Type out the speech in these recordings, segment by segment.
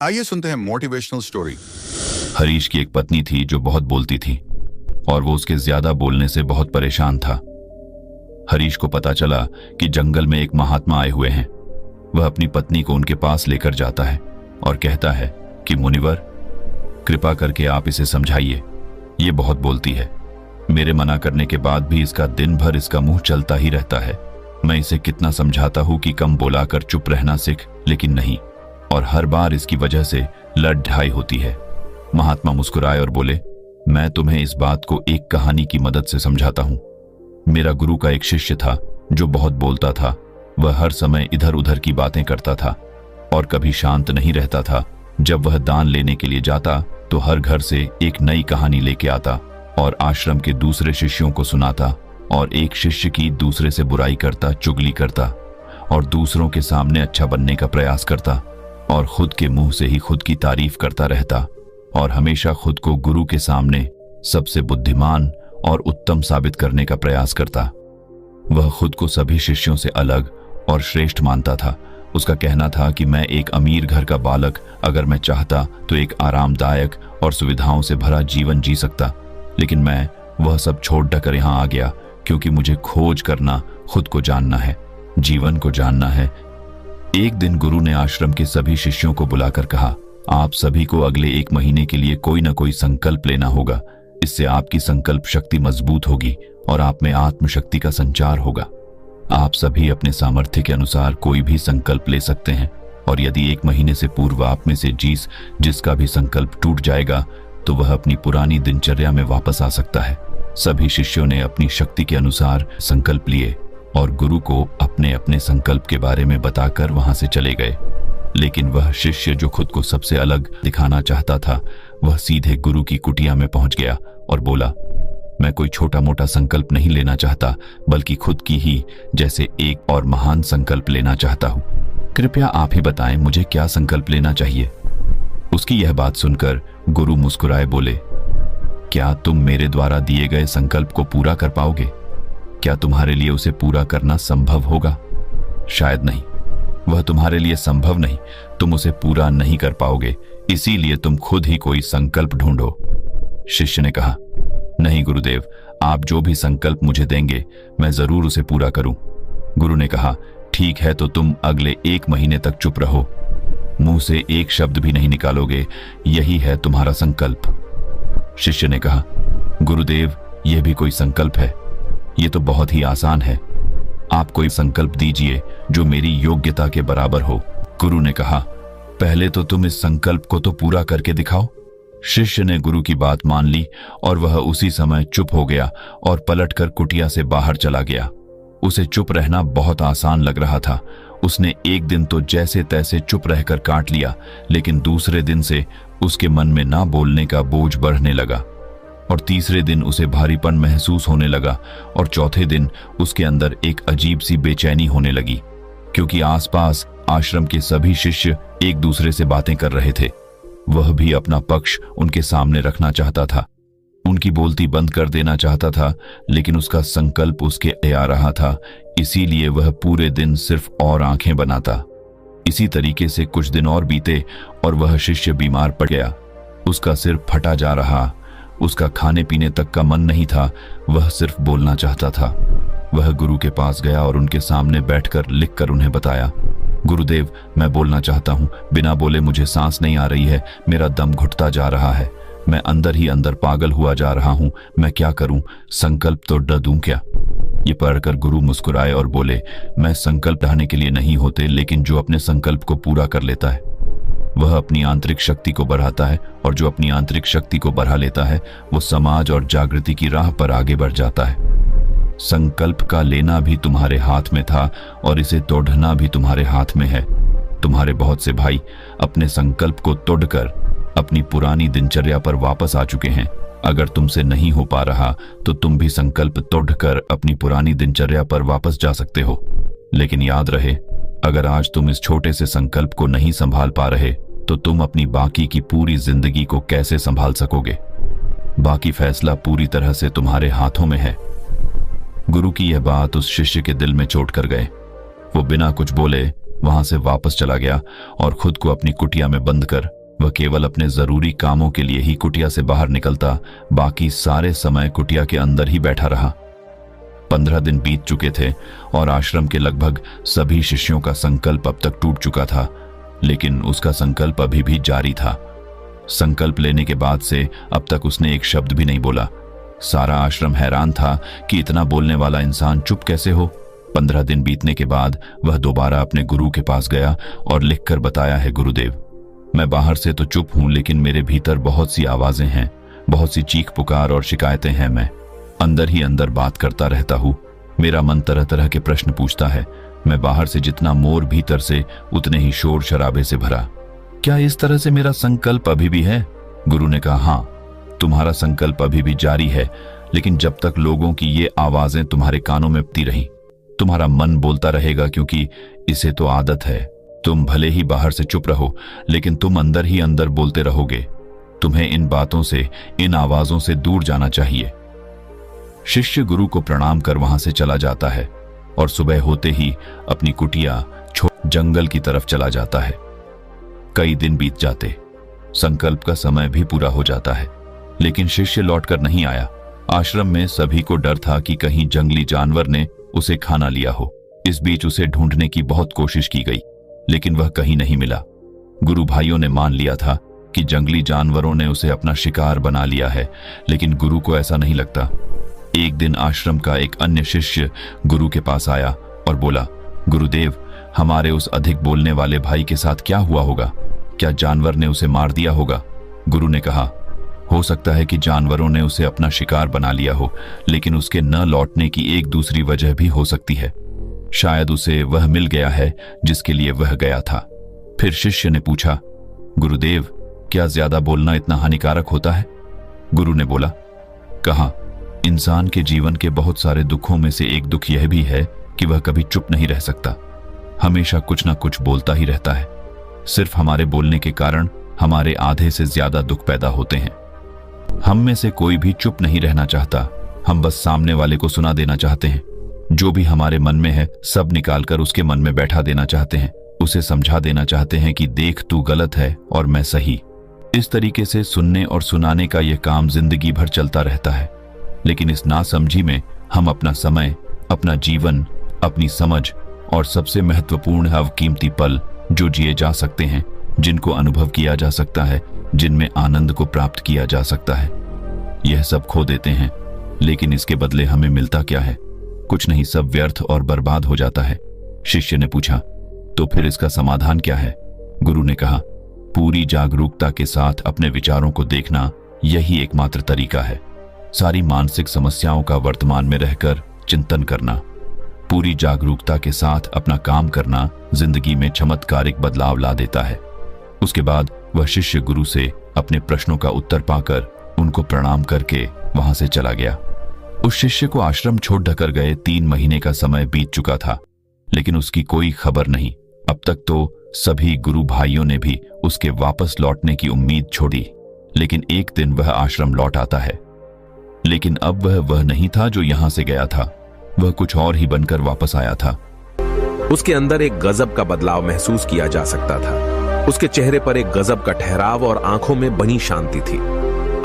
आइए सुनते हैं मोटिवेशनल स्टोरी। हरीश की एक पत्नी थी जो बहुत बोलती थी और वो उसके ज्यादा बोलने से बहुत परेशान था। हरीश को पता चला कि जंगल में एक महात्मा आए हुए हैं। वह अपनी पत्नी को उनके पास लेकर जाता है और कहता है कि मुनिवर, कृपा करके आप इसे समझाइए, ये बहुत बोलती है। मेरे मना करने के बाद भी इसका दिन भर इसका मुंह चलता ही रहता है। मैं इसे कितना समझाता हूं कि कम बोलाकर चुप रहना सीख, लेकिन नहीं, और हर बार इसकी वजह से लड़ ढाई होती है। महात्मा मुस्कुराए और बोले, मैं तुम्हें इस बात को एक कहानी की मदद से समझाता हूं। मेरा गुरु का एक शिष्य था जो बहुत बोलता था। वह हर समय इधर उधर की बातें करता था और कभी शांत नहीं रहता था। जब वह दान लेने के लिए जाता तो हर घर से एक नई कहानी लेके आता और आश्रम के दूसरे शिष्यों को सुनाता, और एक शिष्य की दूसरे से बुराई करता, चुगली करता और दूसरों के सामने अच्छा बनने का प्रयास करता और खुद के मुंह से ही खुद की तारीफ करता रहता और हमेशा खुद को गुरु के सामने सबसे बुद्धिमान और उत्तम साबित करने का प्रयास करता। वह खुद को सभी शिष्यों से अलग और श्रेष्ठ मानता था। उसका कहना था कि मैं एक अमीर घर का बालक, अगर मैं चाहता तो एक आरामदायक और सुविधाओं से भरा जीवन जी सकता, लेकिन मैं वह सब छोड़ कर यहाँ आ गया क्योंकि मुझे खोज करना, खुद को जानना है, जीवन को जानना है। एक दिन गुरु ने आश्रम के सभी शिष्यों को बुलाकर कहा, आप सभी को अगले 1 महीने के लिए कोई न कोई संकल्प लेना होगा। इससे आपकी संकल्प शक्ति मजबूत होगी और आप में आत्मशक्ति का संचार होगा। आप सभी अपने सामर्थ्य के अनुसार कोई भी संकल्प ले सकते हैं, और यदि 1 महीने से पूर्व आप में से जिसका भी संकल्प टूट जाएगा तो वह अपनी पुरानी दिनचर्या में वापस आ सकता है। सभी शिष्यों ने अपनी शक्ति के अनुसार संकल्प लिए और गुरु को अपने अपने संकल्प के बारे में बताकर वहां से चले गए। लेकिन वह शिष्य जो खुद को सबसे अलग दिखाना चाहता था, वह सीधे गुरु की कुटिया में पहुंच गया और बोला, मैं कोई छोटा मोटा संकल्प नहीं लेना चाहता, बल्कि खुद की ही जैसे एक और महान संकल्प लेना चाहता हूं। कृपया आप ही बताएं मुझे क्या संकल्प लेना चाहिए। उसकी यह बात सुनकर गुरु मुस्कुराए बोले, क्या तुम मेरे द्वारा दिए गए संकल्प को पूरा कर पाओगे? क्या तुम्हारे लिए उसे पूरा करना संभव होगा? शायद नहीं, वह तुम्हारे लिए संभव नहीं। तुम उसे पूरा नहीं कर पाओगे, इसीलिए तुम खुद ही कोई संकल्प ढूंढो। शिष्य ने कहा, नहीं गुरुदेव, आप जो भी संकल्प मुझे देंगे मैं जरूर उसे पूरा करूं। गुरु ने कहा, ठीक है, तो तुम अगले 1 महीने तक चुप रहो, मुंह से एक शब्द भी नहीं निकालोगे, यही है तुम्हारा संकल्प। शिष्य ने कहा, गुरुदेव, यह भी कोई संकल्प है? ये तो बहुत ही आसान है। आप कोई संकल्प दीजिए जो मेरी योग्यता के बराबर हो। गुरु ने कहा, पहले तो तुम इस संकल्प को तो पूरा करके दिखाओ। शिष्य ने गुरु की बात मान ली और वह उसी समय चुप हो गया और पलटकर कुटिया से बाहर चला गया। उसे चुप रहना बहुत आसान लग रहा था। उसने एक दिन तो जैसे तैसे चुप रहकर काट लिया, लेकिन दूसरे दिन से उसके मन में ना बोलने का बोझ बढ़ने लगा, और तीसरे दिन उसे भारीपन महसूस होने लगा, और चौथे दिन उसके अंदर एक अजीब सी बेचैनी होने लगी, क्योंकि आसपास आश्रम के सभी शिष्य एक दूसरे से बातें कर रहे थे। वह भी अपना पक्ष उनके सामने रखना चाहता था, उनकी बोलती बंद कर देना चाहता था, लेकिन उसका संकल्प उसके आ रहा था, इसीलिए वह पूरे दिन सिर्फ और आंखें बनाता। इसी तरीके से कुछ दिन और बीते और वह शिष्य बीमार पड़ गया। उसका सिर फटा जा रहा, उसका खाने पीने तक का मन नहीं था, वह सिर्फ बोलना चाहता था। वह गुरु के पास गया और उनके सामने बैठकर लिखकर उन्हें बताया, गुरुदेव, मैं बोलना चाहता हूं, बिना बोले मुझे सांस नहीं आ रही है, मेरा दम घुटता जा रहा है, मैं अंदर ही अंदर पागल हुआ जा रहा हूं, मैं क्या करूं? संकल्प तो ड दूं क्या? ये पढ़कर गुरु मुस्कुराए और बोले, मैं संकल्प ढाने के लिए नहीं होते, लेकिन जो अपने संकल्प को पूरा कर लेता है वह अपनी आंतरिक शक्ति को बढ़ाता है, और जो अपनी आंतरिक शक्ति को बढ़ा लेता है वो समाज और जागृति की राह पर आगे बढ़ जाता है। संकल्प का लेना भी तुम्हारे हाथ में था और इसे तोड़ना भी तुम्हारे हाथ में है। तुम्हारे बहुत से भाई अपने संकल्प को तोड़कर अपनी पुरानी दिनचर्या पर वापस आ चुके हैं। अगर तुमसे नहीं हो पा रहा तो तुम भी संकल्प तोड़कर अपनी पुरानी दिनचर्या पर वापस जा सकते हो। लेकिन याद रहे, अगर आज तुम इस छोटे से संकल्प को नहीं संभाल पा रहे तो तुम अपनी बाकी की पूरी जिंदगी को कैसे संभाल सकोगे? बाकी फैसला पूरी तरह से तुम्हारे हाथों में है। गुरु की यह बात उस शिष्य के दिल में चोट कर गए। वो बिना कुछ बोले वहां से वापस चला गया और खुद को अपनी कुटिया में बंद कर वह केवल अपने जरूरी कामों के लिए ही कुटिया से बाहर निकलता, बाकी सारे समय कुटिया के अंदर ही बैठा रहा। 15 दिन बीत चुके थे और आश्रम के लगभग सभी शिष्यों का संकल्प अब तक टूट चुका था, लेकिन उसका संकल्प अभी भी जारी था। संकल्प लेने के बाद से अब तक उसने एक शब्द भी नहीं बोला। सारा आश्रम हैरान था कि इतना बोलने वाला इंसान चुप कैसे हो। 15 दिन बीतने के बाद वह दोबारा अपने गुरु के पास गया और लिखकर बताया है, गुरुदेव, मैं बाहर से तो चुप हूं, लेकिन मेरे भीतर बहुत सी आवाजें हैं, बहुत सी चीख पुकार और शिकायतें हैं। मैं अंदर ही अंदर बात करता रहता हूं। मेरा मन तरह तरह के प्रश्न पूछता है। मैं बाहर से जितना मोर, भीतर से उतने ही शोर शराबे से भरा। क्या इस तरह से मेरा संकल्प अभी भी है? गुरु ने कहा, हाँ, तुम्हारा संकल्प अभी भी जारी है, लेकिन जब तक लोगों की ये आवाजें तुम्हारे कानों में पती रही, तुम्हारा मन बोलता रहेगा, क्योंकि इसे तो आदत है। तुम भले ही बाहर से चुप रहो, लेकिन तुम अंदर ही अंदर बोलते रहोगे। तुम्हें इन बातों से, इन आवाजों से दूर जाना चाहिए। शिष्य गुरु को प्रणाम कर वहां से चला जाता है और सुबह होते ही अपनी कुटिया छोड़ जंगल की तरफ चला जाता है। कई दिन बीत जाते, संकल्प का समय भी पूरा हो जाता है, लेकिन शिष्य लौटकर नहीं आया। आश्रम में सभी को डर था कि कहीं जंगली जानवर ने उसे खाना लिया हो। इस बीच उसे ढूंढने की बहुत कोशिश की गई, लेकिन वह कहीं नहीं मिला। गुरु भाइयों ने मान लिया था कि जंगली जानवरों ने उसे अपना शिकार बना लिया है, लेकिन गुरु को ऐसा नहीं लगता। एक दिन आश्रम का एक अन्य शिष्य गुरु के पास आया और बोला, गुरुदेव, हमारे उस अधिक बोलने वाले भाई के साथ क्या हुआ होगा? क्या जानवर ने उसे मार दिया होगा? गुरु ने कहा, हो सकता है कि जानवरों ने उसे अपना शिकार बना लिया हो, लेकिन उसके न लौटने की एक दूसरी वजह भी हो सकती है। शायद उसे वह मिल गया है जिसके लिए वह गया था। फिर शिष्य ने पूछा, गुरुदेव, क्या ज्यादा बोलना इतना हानिकारक होता है? गुरु ने बोला, कहा, इंसान के जीवन के बहुत सारे दुखों में से एक दुख यह भी है कि वह कभी चुप नहीं रह सकता, हमेशा कुछ ना कुछ बोलता ही रहता है। सिर्फ हमारे बोलने के कारण हमारे आधे से ज्यादा दुख पैदा होते हैं। हम में से कोई भी चुप नहीं रहना चाहता, हम बस सामने वाले को सुना देना चाहते हैं। जो भी हमारे मन में है सब निकालकर उसके मन में बैठा देना चाहते हैं, उसे समझा देना चाहते हैं कि देख, तू गलत है और मैं सही। इस तरीके से सुनने और सुनाने का यह काम जिंदगी भर चलता रहता है, लेकिन इस नासमझी में हम अपना समय, अपना जीवन, अपनी समझ और सबसे महत्वपूर्ण अवकीमती पल जो जिए जा सकते हैं, जिनको अनुभव किया जा सकता है, जिनमें आनंद को प्राप्त किया जा सकता है, यह सब खो देते हैं। लेकिन इसके बदले हमें मिलता क्या है? कुछ नहीं, सब व्यर्थ और बर्बाद हो जाता है। शिष्य ने पूछा, तो फिर इसका समाधान क्या है? गुरु ने कहा, पूरी जागरूकता के साथ अपने विचारों को देखना, यही एकमात्र तरीका है। सारी मानसिक समस्याओं का वर्तमान में रहकर चिंतन करना, पूरी जागरूकता के साथ अपना काम करना जिंदगी में चमत्कारिक बदलाव ला देता है। उसके बाद वह शिष्य गुरु से अपने प्रश्नों का उत्तर पाकर उनको प्रणाम करके वहां से चला गया। उस शिष्य को आश्रम छोड़ ढकर गए 3 महीने का समय बीत चुका था, लेकिन उसकी कोई खबर नहीं। अब तक तो सभी गुरु भाइयों ने भी उसके वापस लौटने की उम्मीद छोड़ी, लेकिन एक दिन वह आश्रम लौट आता है। लेकिन अब वह नहीं था जो यहां से गया था, वह कुछ और ही बनकर वापस आया था। उसके अंदर एक गजब का बदलाव महसूस किया जा सकता था। उसके चेहरे पर एक गजब का ठहराव और आंखों में बनी शांति थी।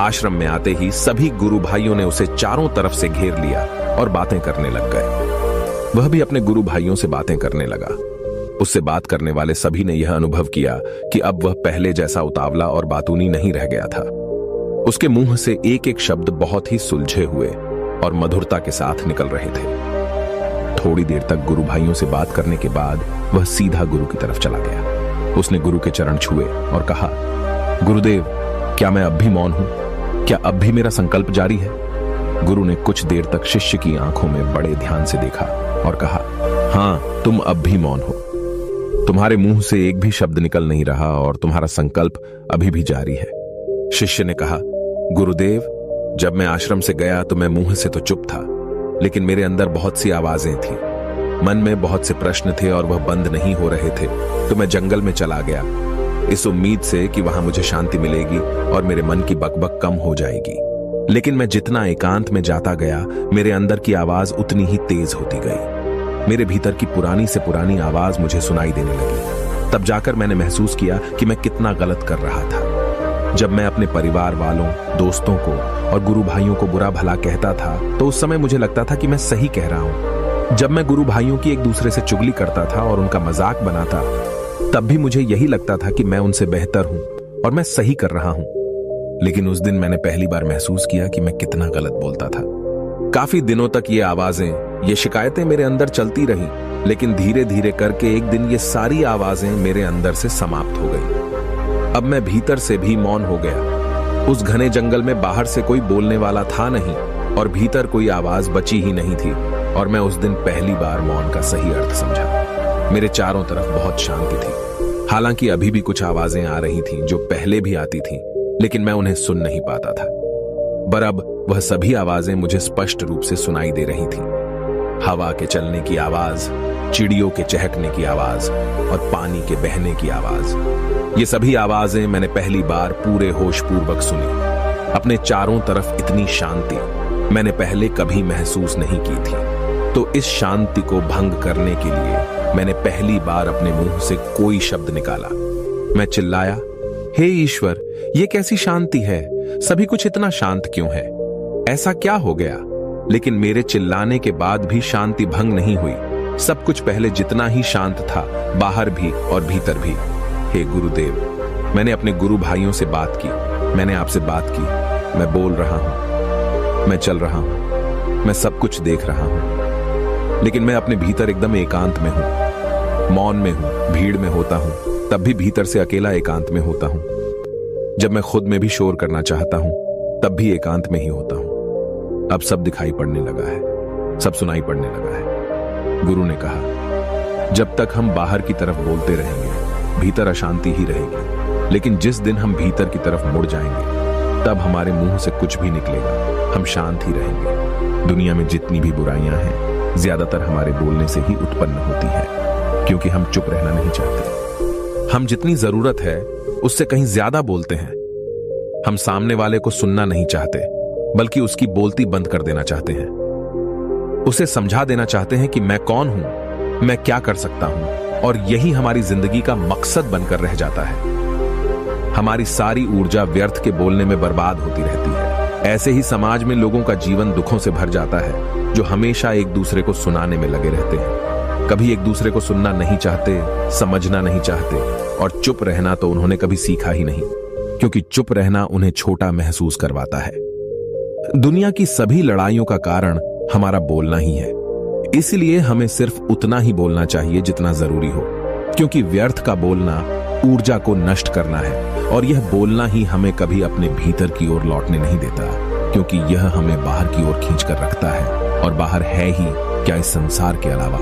आश्रम में आते ही सभी गुरु भाइयों ने उसे चारों तरफ से घेर लिया और बातें करने लग गए। वह भी अपने गुरु भाइयों से बातें करने लगा। उससे बात करने वाले सभी ने यह अनुभव किया कि अब वह पहले जैसा उतावला और बातूनी नहीं रह गया था। उसके मुंह से एक एक शब्द बहुत ही सुलझे हुए और मधुरता के साथ निकल रहे थे। थोड़ी देर तक गुरु भाइयों से बात करने के बाद वह सीधा गुरु की तरफ चला गया। उसने गुरु के चरण छुए और कहा, गुरुदेव, क्या मैं अब भी मौन हूं? क्या अब भी मेरा संकल्प जारी है? गुरु ने कुछ देर तक शिष्य की आंखों में बड़े ध्यान से देखा और कहा, हां, तुम अब भी मौन हो। तुम्हारे मुंह से एक भी शब्द निकल नहीं रहा और तुम्हारा संकल्प अभी भी जारी है। शिष्य ने कहा, गुरुदेव, जब मैं आश्रम से गया तो मैं मुंह से तो चुप था, लेकिन मेरे अंदर बहुत सी आवाजें थी। मन में बहुत से प्रश्न थे और वह बंद नहीं हो रहे थे, तो मैं जंगल में चला गया, इस उम्मीद से कि वहां मुझे शांति मिलेगी और मेरे मन की बकबक कम हो जाएगी। लेकिन मैं जितना एकांत में जाता गया, मेरे अंदर की आवाज उतनी ही तेज होती गई। मेरे भीतर की पुरानी से पुरानी आवाज मुझे सुनाई देने लगी। तब जाकर मैंने महसूस किया कि मैं कितना गलत कर रहा था। जब मैं अपने परिवार वालों, दोस्तों को और गुरु भाइयों को बुरा भला कहता था तो उस समय मुझे लगता था कि मैं सही कह रहा हूं। जब मैं गुरु भाइयों की एक दूसरे से चुगली करता था और उनका मजाक बनाता, तब भी मुझे यही लगता था कि मैं उनसे बेहतर हूं और मैं सही कर रहा हूं। लेकिन उस दिन मैंने पहली बार महसूस किया कि मैं कितना गलत बोलता था। काफी दिनों तक ये आवाजें, ये शिकायतें मेरे अंदर चलती रही, लेकिन धीरे धीरे करके एक दिन ये सारी आवाजें मेरे अंदर से समाप्त हो गई। अब मैं भीतर से भी मौन हो गया। उस घने जंगल में बाहर से कोई बोलने वाला था नहीं और भीतर कोई आवाज बची ही नहीं थी, और मैं उस दिन पहली बार मौन का सही अर्थ समझा। मेरे चारों तरफ बहुत शांति थी। हालांकि अभी भी कुछ आवाजें आ रही थीं जो पहले भी आती थीं, लेकिन मैं उन्हें सुन नहीं पाता था। पर अब वह सभी आवाजें मुझे स्पष्ट रूप से सुनाई दे रही थीं। हवा के चलने की आवाज, चिड़ियों के चहकने की आवाज और पानी के बहने की आवाज। ये सभी आवाजें मैंने पहली बार पूरे होशपूर्वक सुनी। अपने चारों तरफ इतनी शांति मैंने पहले कभी महसूस नहीं की थी। तो इस शांति को भंग करने के लिए मैंने पहली बार अपने मुंह से कोई शब्द निकाला। मैं चिल्लाया, हे ईश्वर, ये कैसी शांति है? सभी कुछ इतना शांत क्यों है? ऐसा क्या हो गया? लेकिन मेरे चिल्लाने के बाद भी शांति भंग नहीं हुई। सब कुछ पहले जितना ही शांत था, बाहर भी और भीतर भी। हे गुरुदेव, मैंने अपने गुरु भाइयों से बात की, मैंने आपसे बात की। मैं बोल रहा हूं, मैं चल रहा हूं, मैं सब कुछ देख रहा हूं, लेकिन मैं अपने भीतर एकदम एकांत में हूं, मौन में हूं, भीड़ में होता हूं, तब भी भीतर से अकेला एकांत में होता हूं। जब मैं खुद में भी शोर करना चाहता हूं, तब भी एकांत में ही होता हूं। अब सब दिखाई पड़ने लगा है, सब सुनाई पड़ने लगा है। गुरु ने कहा, जब तक हम बाहर की तरफ बोलते रहेंगे, भीतर अशांति ही रहेगी। लेकिन जिस दिन हम भीतर की तरफ मुड़ जाएंगे, तब हमारे मुंह से कुछ भी निकलेगा, हम शांत ही रहेंगे। दुनिया में जितनी भी बुराइयां हैं, ज्यादातर हमारे बोलने से ही उत्पन्न होती है, क्योंकि हम चुप रहना नहीं चाहते। हम जितनी जरूरत है उससे कहीं ज्यादा बोलते हैं। हम सामने वाले को सुनना नहीं चाहते, बल्कि उसकी बोलती बंद कर देना चाहते हैं। उसे समझा देना चाहते हैं कि मैं कौन हूं, मैं क्या कर सकता हूं, और यही हमारी जिंदगी का मकसद बनकर रह जाता है। हमारी सारी ऊर्जा व्यर्थ के बोलने में बर्बाद होती रहती है। ऐसे ही समाज में लोगों का जीवन दुखों से भर जाता है, जो हमेशा एक दूसरे को सुनाने में लगे रहते हैं। कभी एक दूसरे को सुनना नहीं चाहते, समझना नहीं चाहते, और चुप रहना तो उन्होंने कभी सीखा ही नहीं, क्योंकि चुप रहना उन्हें छोटा महसूस करवाता है। दुनिया की सभी लड़ाइयों का कारण हमारा बोलना ही है। इसलिए हमें सिर्फ उतना ही बोलना चाहिए जितना जरूरी हो, क्योंकि व्यर्थ का बोलना ऊर्जा को नष्ट करना है, और यह बोलना ही हमें कभी अपने भीतर की ओर लौटने नहीं देता, क्योंकि यह हमें बाहर की ओर खींच कर रखता है, और बाहर है ही क्या इस संसार के अलावा।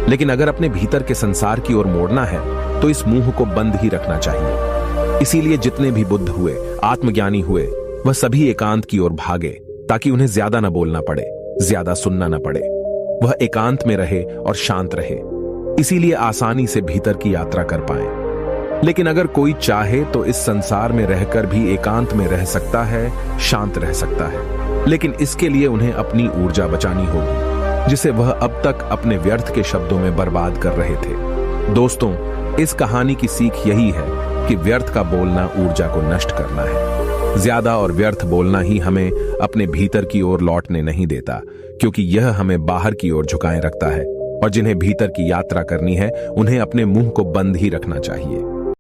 लेकिन अगर अपने भीतर के संसार की ओर मोड़ना है, तो इस मुंह को बंद ही रखना चाहिए। इसीलिए जितने भी बुद्ध हुए, आत्मज्ञानी हुए, वह सभी एकांत की ओर भागे, ताकि उन्हें ज्यादा न बोलना पड़े, ज्यादा सुनना न पड़े। वह एकांत में रहे और शांत रहे, इसीलिए आसानी से भीतर की यात्रा कर पाए। लेकिन अगर कोई चाहे तो इस संसार में रहकर भी एकांत में रह सकता है, शांत रह सकता है। लेकिन इसके लिए उन्हें अपनी ऊर्जा बचानी होगी, जिसे वह अब तक अपने व्यर्थ के शब्दों में बर्बाद कर रहे थे। दोस्तों, इस कहानी की सीख यही है कि व्यर्थ का बोलना ऊर्जा को नष्ट करना है। ज्यादा और व्यर्थ बोलना ही हमें अपने भीतर की ओर लौटने नहीं देता, क्योंकि यह हमें बाहर की ओर झुकाए रखता है, और जिन्हें भीतर की यात्रा करनी है, उन्हें अपने मुंह को बंद ही रखना चाहिए।